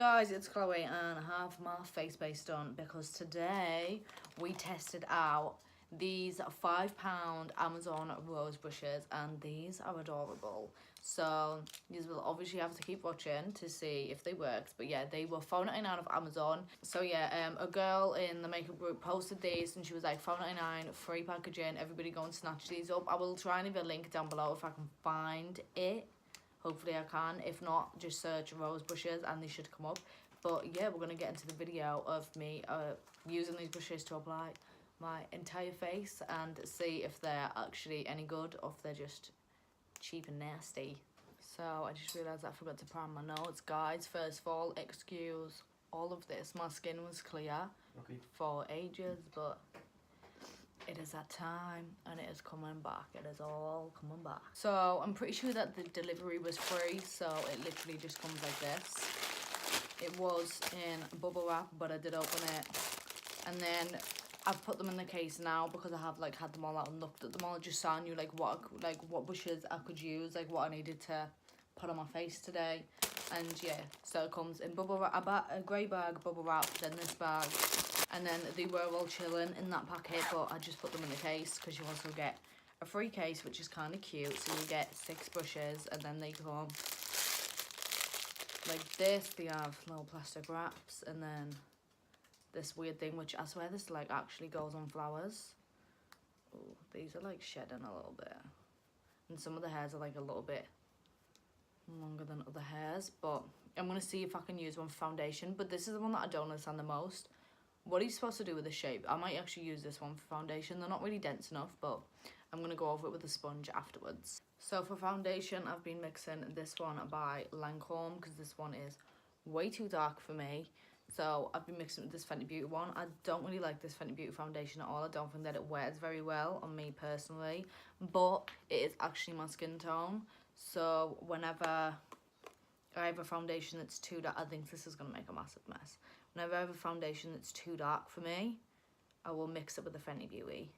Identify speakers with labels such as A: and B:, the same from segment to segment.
A: Guys, it's Chloe and I have my face base done because today we tested out these £5 Amazon rose brushes and these are adorable. So you will obviously have to keep watching to see if they worked, but yeah, they were £4.99 off Amazon. So yeah, a girl in the makeup group posted these and she was like £4.99, free packaging, everybody go and snatch these up. I will try and leave a link down below if I can find it. Hopefully I can. If not, just search rose brushes and they should come up. But yeah, we're going to get into the video of me using these brushes to apply my entire face and see if they're actually any good or if they're just cheap and nasty. So I just realised I forgot to prime my notes. Guys, first of all, excuse all of this. My skin was clear for ages, but it is that time and it is coming back. It is all coming back. So I'm pretty sure that the delivery was free, so it literally just comes like this. It was in bubble wrap, but I did open it, and then I've put them in the case now because I have like had them all out and looked at them all, just so I knew like what brushes I could use, like what I needed to put on my face today. And yeah, so it comes in bubble wrap, a grey bag, bubble wrap, then this bag. And then they were all chilling in that packet, but I just put them in the case because you also get a free case, which is kind of cute. So you get 6 brushes and then they come like this. They have little plastic wraps and then this weird thing, which I swear this like actually goes on flowers. Ooh, these are like shedding a little bit. And some of the hairs are like a little bit longer than other hairs, but I'm going to see if I can use one for foundation. But this is the one that I don't understand the most. What are you supposed to do with the shape? I might actually use this one for foundation. They're not really dense enough, but I'm going to go over it with a sponge afterwards. So for foundation, I've been mixing this one by Lancome because this one is way too dark for me. So I've been mixing with this Fenty Beauty one. I don't really like this Fenty Beauty foundation at all. I don't think that it wears very well on me personally, but it is actually my skin tone. So whenever I have a foundation that's too dark, I think this is going to make a massive mess. Whenever I have a foundation that's too dark for me, I will mix it with the Fenty Beauty.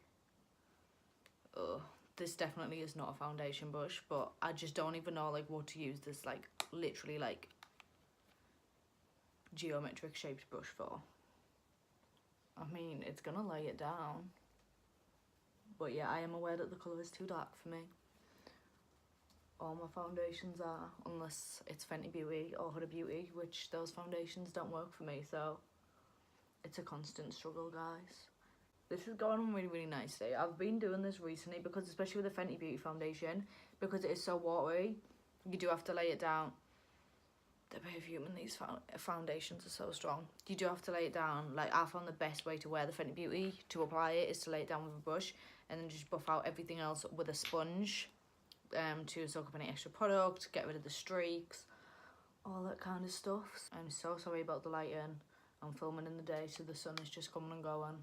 A: Ugh, this definitely is not a foundation brush, but I just don't even know like what to use this like literally like geometric shaped brush for. I mean, it's gonna lay it down, but yeah, I am aware that the colour is too dark for me. All my foundations are, unless it's Fenty Beauty or Huda Beauty, which those foundations don't work for me, so it's a constant struggle, guys. This is going on really, really nicely. I've been doing this recently because, especially with the Fenty Beauty foundation, because it is so watery, you do have to lay it down. The perfume in these foundations are so strong. You do have to lay it down. Like, I found the best way to wear the Fenty Beauty, to apply it, is to lay it down with a brush and then just buff out everything else with a sponge. To soak up any extra product, get rid of the streaks, all that kind of stuff. I'm so sorry about the lighting. I'm filming in the day, so the sun is just coming and going.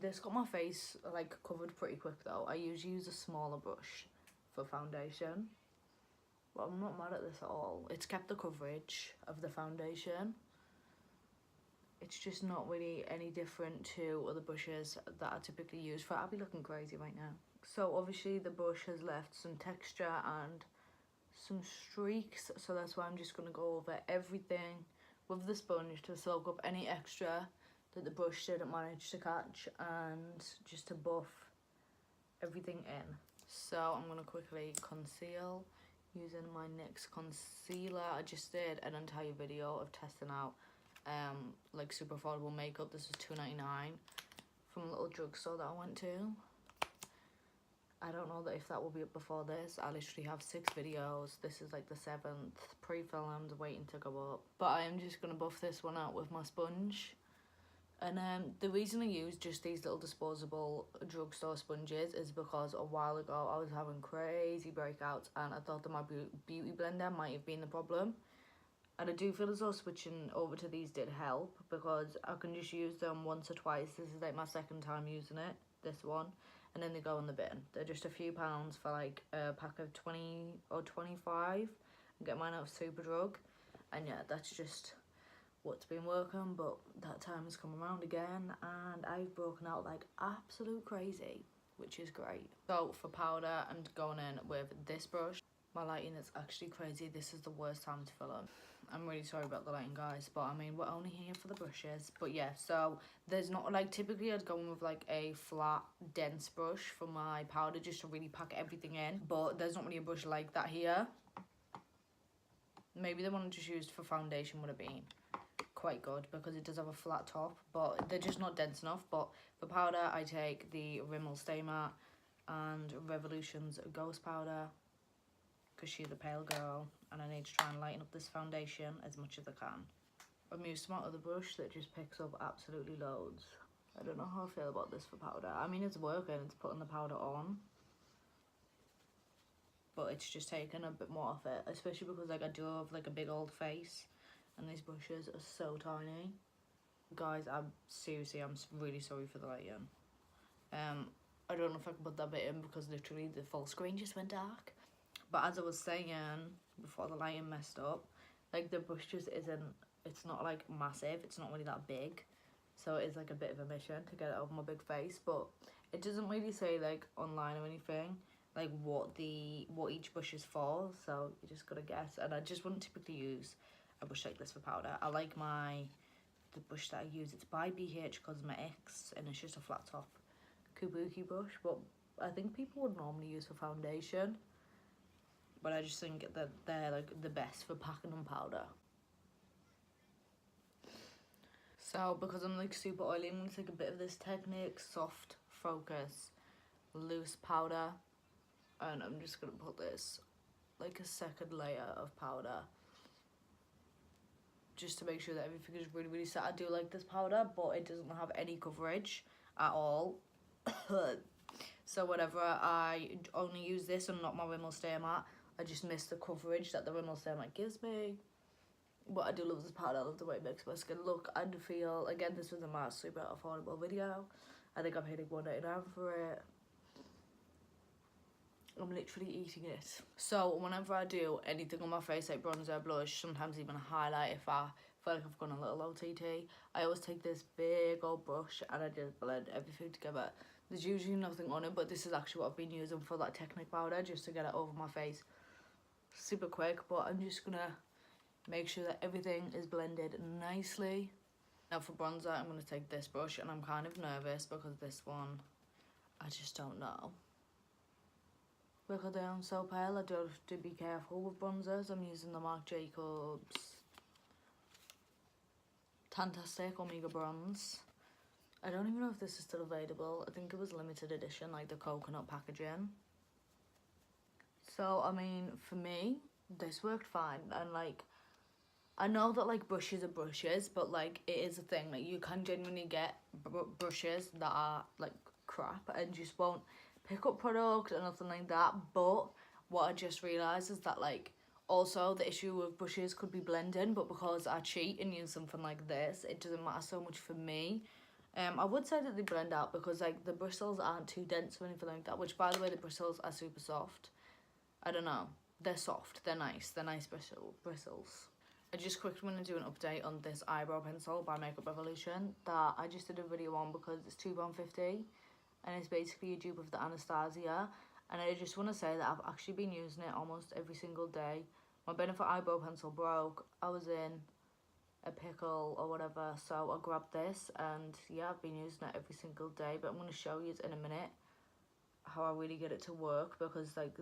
A: This got my face like covered pretty quick though. I usually use a smaller brush for foundation, but I'm not mad at this at all. It's kept the coverage of the foundation. It's just not really any different to other brushes that I typically use for it. I'll be looking crazy right now. So obviously the brush has left some texture and some streaks, so that's why I'm just going to go over everything with the sponge to soak up any extra that the brush didn't manage to catch and just to buff everything in. So I'm going to quickly conceal using my NYX concealer. I just did an entire video of testing out like super affordable makeup. This was $2.99 from a little drugstore that I went to. I don't know that if that will be up before this. I literally have 6 videos. This is like the 7th, pre-filmed, waiting to go up. But I am just going to buff this one out with my sponge. And the reason I use just these little disposable drugstore sponges is because a while ago I was having crazy breakouts and I thought that my beauty blender might have been the problem. And I do feel as though switching over to these did help because I can just use them once or twice. This is like my 2nd time using it, this one. And then they go in the bin. They're just a few pounds for like a pack of 20 or 25. I get mine out of Superdrug. And yeah, that's just what's been working. But that time has come around again and I've broken out like absolute crazy, which is great. So for powder, I'm going in with this brush. My lighting is actually crazy. This is the worst time to film. I'm really sorry about the lighting, guys, but I mean, we're only here for the brushes. But yeah, so there's not, like, typically I'd go in with like a flat dense brush for my powder just to really pack everything in, but there's not really a brush like that here. Maybe the one I just used for foundation would have been quite good because it does have a flat top, but they're just not dense enough. But for powder, I take the Rimmel Stay Matte and Revolution's Ghost Powder because she's a pale girl and I need to try and lighten up this foundation as much as I can. I'm using my other brush that just picks up absolutely loads. I don't know how I feel about this for powder. I mean, it's working, it's putting the powder on, but it's just taking a bit more off it, especially because like I do have like a big old face and these brushes are so tiny. Guys, I'm really sorry for the lighting. I don't know if I can put that bit in because literally the full screen just went dark. But as I was saying before the lighting messed up, like the brush just isn't, it's not like massive, it's not really that big. So it's like a bit of a mission to get it over my big face, but it doesn't really say like online or anything, like what each brush is for, so you just gotta guess. And I just wouldn't typically use a brush like this for powder. I like the brush that I use, it's by BH Cosmetics and it's just a flat top kabuki brush, but I think people would normally use for foundation. But I just think that they're like the best for packing on powder. So because I'm like super oily, I'm going to take a bit of this Technique Soft Focus Loose Powder. And I'm just going to put this like a second layer of powder. Just to make sure that everything is really, really set. I do like this powder, but it doesn't have any coverage at all. So whenever I only use this and not my Rimmel Stay Matte, I just miss the coverage that the Rimmel Stay Matte gives me. But I do love this powder. I love the way it makes my skin look and feel. Again, this was a super affordable video. I think I paid like $1.99 for it. I'm literally eating it. So whenever I do anything on my face, like bronzer, blush, sometimes even a highlight, if I feel like I've gone a little OTT, I always take this big old brush and I just blend everything together. There's usually nothing on it, but this is actually what I've been using for that Technique powder, just to get it over my face super quick. But I'm just gonna make sure that everything is blended nicely. Now for bronzer, I'm gonna take this brush, and I'm kind of nervous because this one, I just don't know. Because I am so pale, I do have to be careful with bronzers. I'm using the Marc Jacobs Fantastic Omega Bronze. I don't even know if this is still available. I think it was limited edition, like the coconut packaging. So, I mean, for me, this worked fine. And, like, I know that, like, brushes are brushes, but, like, it is a thing. Like, you can genuinely get brushes that are, like, crap and just won't pick up product or nothing like that. But what I just realised is that, like, also the issue with brushes could be blending, but because I cheat and use something like this, it doesn't matter so much for me. I would say that they blend out because like the bristles aren't too dense or anything like that, which by the way, the bristles are super soft. I don't know, they're soft, they're nice bristles. I just quickly want to do an update on this eyebrow pencil by Makeup Revolution that I just did a video on because it's £2.50 and it's basically a dupe of the Anastasia. And I just want to say that I've actually been using it almost every single day. My Benefit eyebrow pencil broke, I was in a pickle or whatever, so I grabbed this and yeah, I've been using it every single day. But I'm going to show you in a minute how I really get it to work because like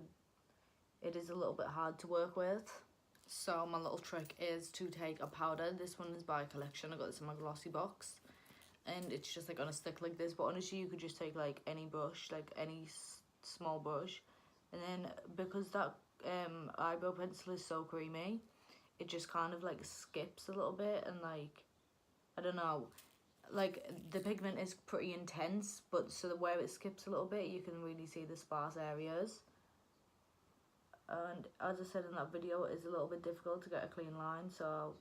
A: it is a little bit hard to work with. So my little trick is to take a powder. This one is by Collection. I got this in my glossy box and it's just like on a stick like this, but honestly you could just take like any brush, like any small brush, and then because that eyebrow pencil is so creamy, it just kind of like skips a little bit, and like I don't know, like the pigment is pretty intense, but so the where it skips a little bit you can really see the sparse areas. And as I said in that video, it's a little bit difficult to get a clean line, so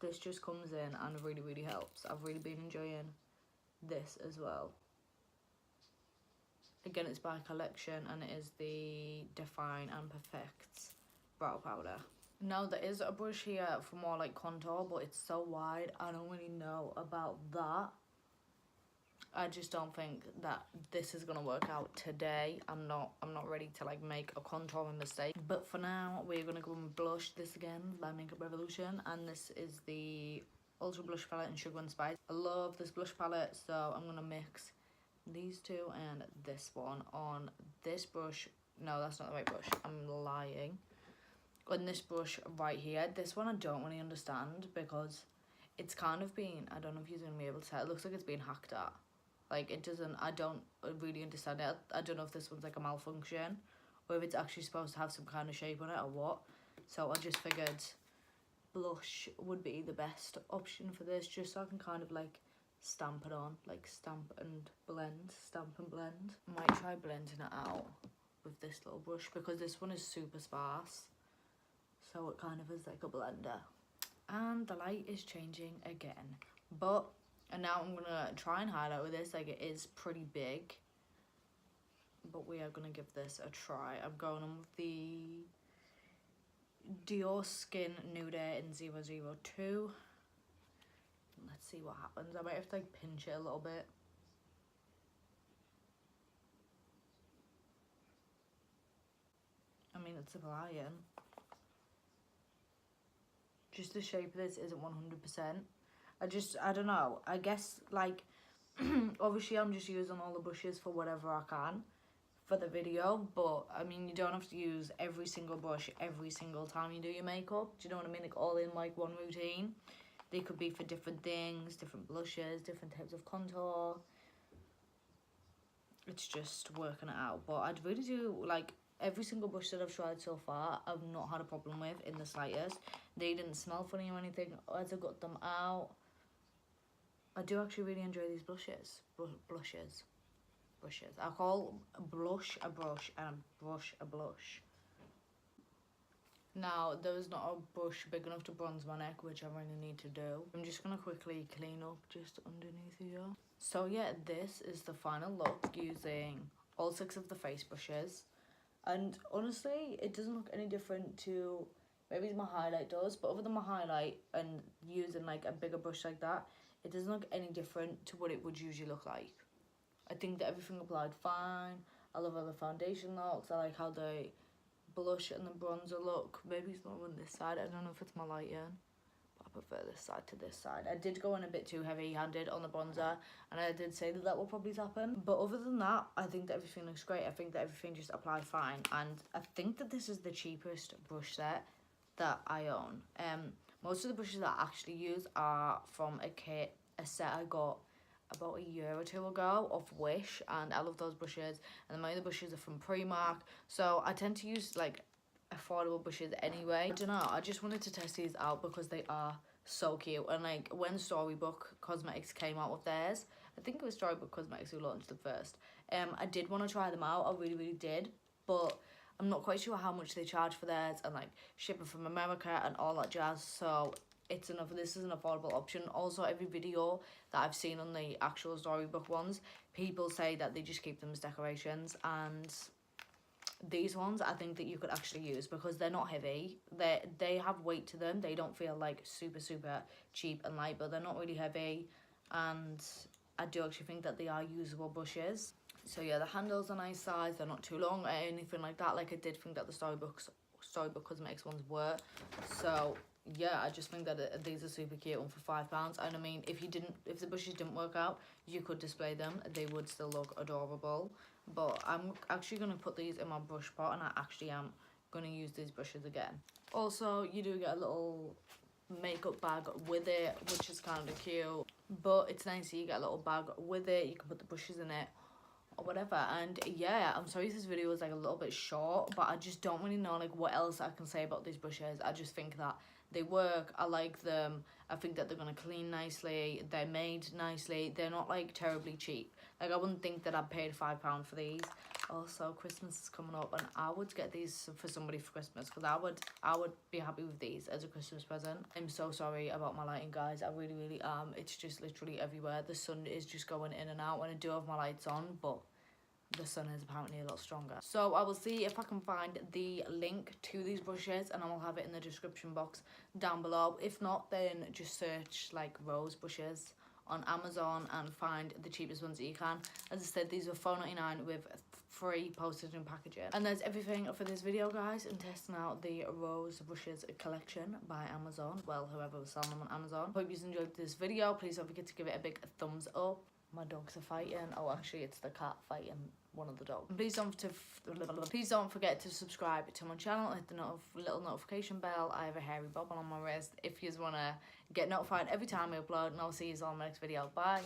A: this just comes in and really, really helps. I've really been enjoying this as well. Again, it's by Collection and it is the Define and Perfect brow powder. Now there is a brush here for more like contour, but it's so wide I don't really know about that. I just don't think that this is gonna work out today. I'm not ready to like make a contouring mistake. But for now, we're gonna go and blush this again by Makeup Revolution, and this is the Ultra Blush Palette in Sugar and Spice. I love this blush palette, so I'm gonna mix these two and this one on this brush. No, that's not the right brush. I'm lying. On this brush right here. This one I don't really understand because it's kind of been, I don't know if you're gonna be able to tell, it looks like it's been hacked at. Like it doesn't, I don't really understand it. I don't know if this one's like a malfunction or if it's actually supposed to have some kind of shape on it or what. So I just figured blush would be the best option for this, just so I can kind of like stamp it on, like stamp and blend. Might try blending it out with this little brush because this one is super sparse. So it kind of is like a blender. And the light is changing again. But, and now I'm going to try and highlight with this. Like it is pretty big. But we are going to give this a try. I'm going on with the Dior Skin Nude Air in 002. Let's see what happens. I might have to like pinch it a little bit. I mean, it's applying. Just the shape of this isn't 100%. I don't know. I guess, like, obviously I'm just using all the brushes for whatever I can for the video. But, I mean, you don't have to use every single brush every single time you do your makeup. Do you know what I mean? Like, all in, like, one routine. They could be for different things, different blushes, different types of contour. It's just working it out. But I'd really do, like, every single brush that I've tried so far, I've not had a problem with in the slightest. They didn't smell funny or anything as I got them out. I do actually really enjoy these blushes. Brushes. I call a blush a brush and a brush a blush. Now, there is not a brush big enough to bronze my neck, which I really need to do. I'm just going to quickly clean up just underneath here. So yeah, this is the final look using all 6 of the face brushes. And honestly, it doesn't look any different to, maybe my highlight does, but other than my highlight and using like a bigger brush like that, it doesn't look any different to what it would usually look like. I think that everything applied fine. I love how the foundation looks. I like how the blush and the bronzer look. Maybe it's not on this side. I don't know if it's my lighting. I prefer this side to this side. I did go in a bit too heavy-handed on the bronzer, and I did say that will probably happen. But other than that, I think that everything looks great. I think that everything just applied fine, and I think that this is the cheapest brush set that I own. Most of the brushes that I actually use are from a set I got about a year or 2 ago off Wish, and I love those brushes. And my other brushes are from Primark, so I tend to use like affordable brushes anyway. I don't know, I just wanted to test these out because they are so cute. And like when Storybook Cosmetics came out with theirs, I think it was Storybook Cosmetics who launched them first, I did want to try them out. I really did, but I'm not quite sure how much they charge for theirs and like shipping from America and all that jazz. So it's enough. This is an affordable option. Also, every video that I've seen on the actual Storybook ones, people say that they just keep them as decorations, and these ones I think that you could actually use because they're not heavy. They have weight to them. They don't feel like super cheap and light, but they're not really heavy, and I do actually think that they are usable brushes. So yeah, the handles are nice size. They're not too long or anything like that. Like I did think that the Storybook Cosmetics ones were. So yeah, I just think that these are super cute and for £5. And I mean, if the brushes didn't work out, you could display them. They would still look adorable. But I'm actually going to put these in my brush pot, and I actually am going to use these brushes again. Also, you do get a little makeup bag with it, which is kind of cute. But it's nice that you get a little bag with it. You can put the brushes in it or whatever. And yeah, I'm sorry if this video is like a little bit short, but I just don't really know like what else I can say about these brushes. I just think that they work. I like them. I think that they're gonna clean nicely. They're made nicely. They're not like terribly cheap. Like I wouldn't think that I paid £5 for these. Also, Christmas is coming up, and I would get these for somebody for Christmas because I would be happy with these as a Christmas present. I'm so sorry about my lighting, guys. I really am. It's just literally everywhere. The sun is just going in and out when I do have my lights on, but the sun is apparently a lot stronger. So I will see if I can find the link to these brushes, and I will have it in the description box down below. If not, then just search like rose brushes on Amazon and find the cheapest ones that you can. As I said, these were $4.99 with free postage and packaging. And there's everything for this video, guys, and testing out the Rose Brushes collection by Amazon. Well, whoever was selling them on Amazon. Hope you enjoyed this video. Please don't forget to give it a big thumbs up. My dogs are fighting. Oh, actually, it's the cat fighting one of the dogs. Please don't forget to subscribe to my channel. Hit the little notification bell. I have a hairy bobble on my wrist if you want to get notified every time I upload. And I'll see you all in my next video. Bye.